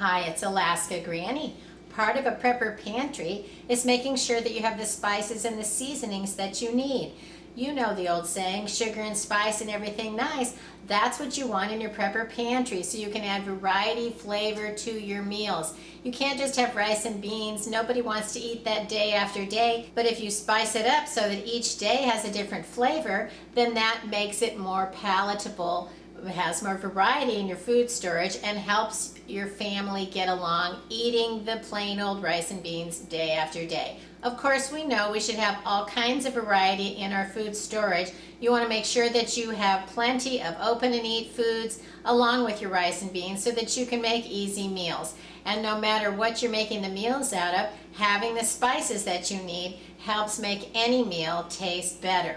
Hi, it's Alaska Granny. Part of a prepper pantry is making sure that you have the spices and the seasonings that you need. You know the old saying, sugar and spice and everything nice. That's what you want in your prepper pantry so you can add variety, flavor to your meals. You can't just have rice and beans. Nobody wants to eat that day after day. But if you spice it up so that each day has a different flavor, then that makes it more palatable. It has more variety in your food storage and helps your family get along eating the plain old rice and beans day after day. Of course, we know we should have all kinds of variety in our food storage. You want to make sure that you have plenty of open and eat foods along with your rice and beans so that you can make easy meals. And no matter what you're making the meals out of, having the spices that you need helps make any meal taste better.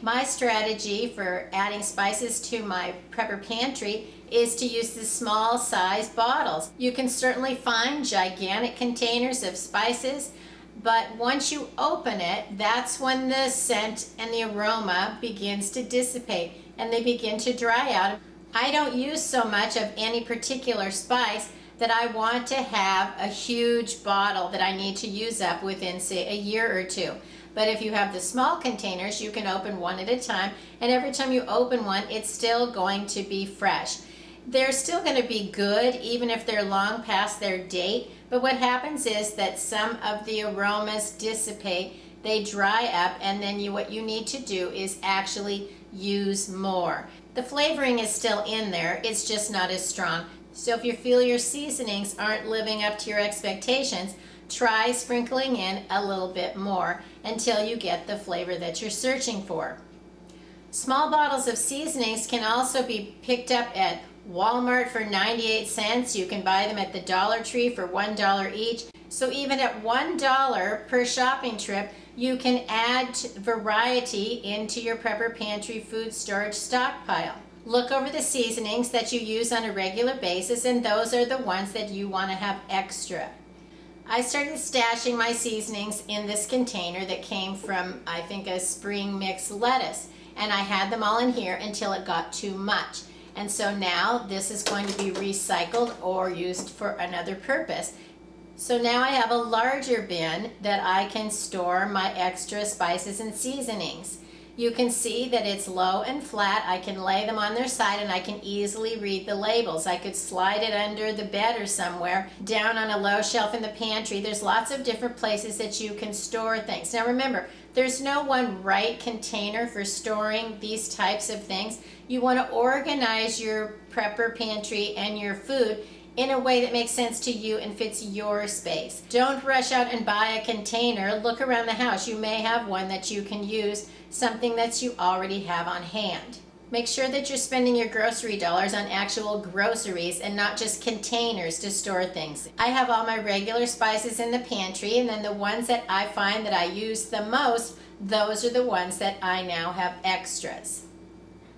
My strategy for adding spices to my prepper pantry is to use the small size bottles. You can certainly find gigantic containers of spices, but once you open it, that's when the scent and the aroma begins to dissipate and they begin to dry out. I don't use so much of any particular spice that I want to have a huge bottle that I need to use up within, say, a year or two. But if you have the small containers, you can open one at a time, and every time you open one, it's still going to be fresh. They're still going to be good, even if they're long past their date, but what happens is that some of the aromas dissipate, they dry up, and then what you need to do is actually use more. The flavoring is still in there, it's just not as strong. So if you feel your seasonings aren't living up to your expectations, try sprinkling in a little bit more until you get the flavor that you're searching for. Small bottles of seasonings can also be picked up at Walmart for 98 cents. You can buy them at the Dollar Tree for $1 each. So even at $1 per shopping trip, you can add variety into your prepper pantry food storage stockpile. Look over the seasonings that you use on a regular basis, and those are the ones that you want to have extra. I started stashing my seasonings in this container that came from, I think, a spring mix lettuce, and I had them all in here until it got too much. And so now this is going to be recycled or used for another purpose. So now I have a larger bin that I can store my extra spices and seasonings. You can see that it's low and flat. I can lay them on their side and I can easily read the labels. I could slide it under the bed or somewhere, down on a low shelf in the pantry. There's lots of different places that you can store things. Now remember, there's no one right container for storing these types of things. You want to organize your prepper pantry and your food in a way that makes sense to you and fits your space. Don't rush out and buy a container. Look around the house. You may have one that you can use, something that you already have on hand. Make sure that you're spending your grocery dollars on actual groceries and not just containers to store things. I have all my regular spices in the pantry, and then the ones that I find that I use the most, those are the ones that I now have extras.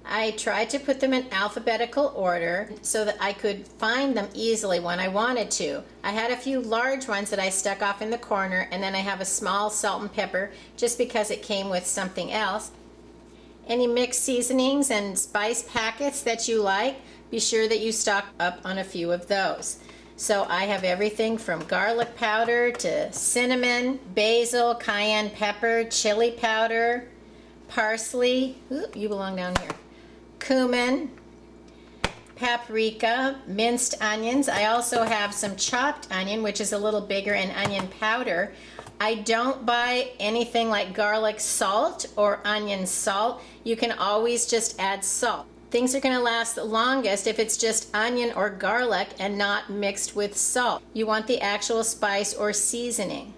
I tried to put them in alphabetical order so that I could find them easily when I wanted to. I had a few large ones that I stuck off in the corner, and then I have a small salt and pepper just because it came with something else. Any mixed seasonings and spice packets that you like, be sure that you stock up on a few of those. So I have everything from garlic powder to cinnamon, basil, cayenne pepper, chili powder, parsley, ooh, you belong down here, cumin, paprika, minced onions. I also have some chopped onion, which is a little bigger, and onion powder. I don't buy anything like garlic salt or onion salt. You can always just add salt. Things are going to last the longest if it's just onion or garlic and not mixed with salt. You want the actual spice or seasoning.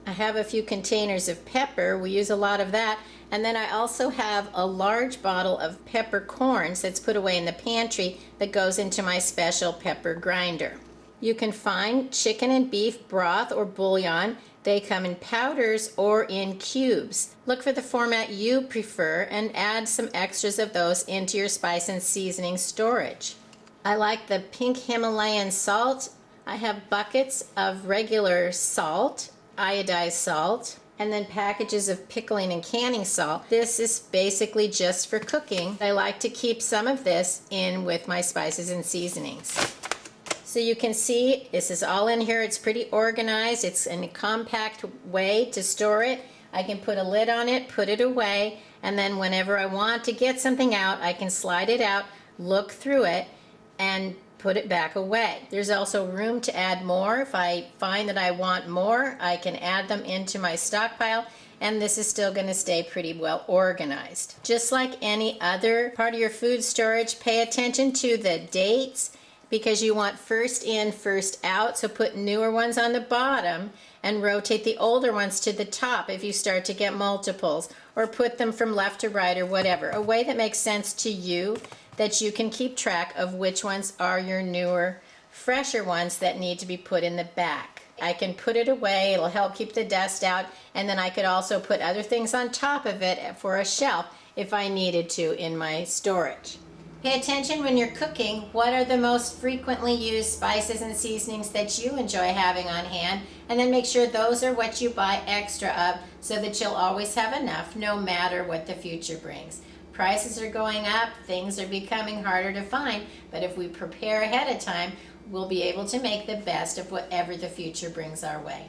I have a few containers of pepper. We use a lot of that. And then I also have a large bottle of peppercorns that's put away in the pantry that goes into my special pepper grinder. You can find chicken and beef broth or bouillon. They come in powders or in cubes. Look for the format you prefer and add some extras of those into your spice and seasoning storage. I like the pink Himalayan salt. I have buckets of regular salt, iodized salt, and then packages of pickling and canning salt. This is basically just for cooking. I like to keep some of this in with my spices and seasonings. So you can see this is all in here. It's pretty organized. It's in a compact way to store it. I can put a lid on it, put it away, and then whenever I want to get something out, I can slide it out, look through it, and put it back away. There's also room to add more. If I find that I want more, I can add them into my stockpile, and this is still going to stay pretty well organized. Just like any other part of your food storage, pay attention to the dates, because you want first in, first out. So put newer ones on the bottom and rotate the older ones to the top if you start to get multiples, or put them from left to right or whatever. A way that makes sense to you, that you can keep track of which ones are your newer, fresher ones that need to be put in the back. I can put it away, it'll help keep the dust out, and then I could also put other things on top of it for a shelf if I needed to in my storage. Pay attention when you're cooking. What are the most frequently used spices and seasonings that you enjoy having on hand? And then make sure those are what you buy extra of, so that you'll always have enough no matter what the future brings. Prices are going up, things are becoming harder to find, but if we prepare ahead of time, we'll be able to make the best of whatever the future brings our way.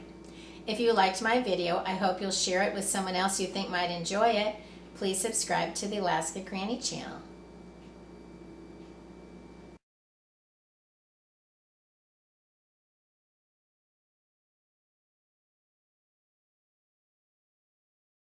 If you liked my video, I hope you'll share it with someone else you think might enjoy it. Please subscribe to the Alaska Granny channel.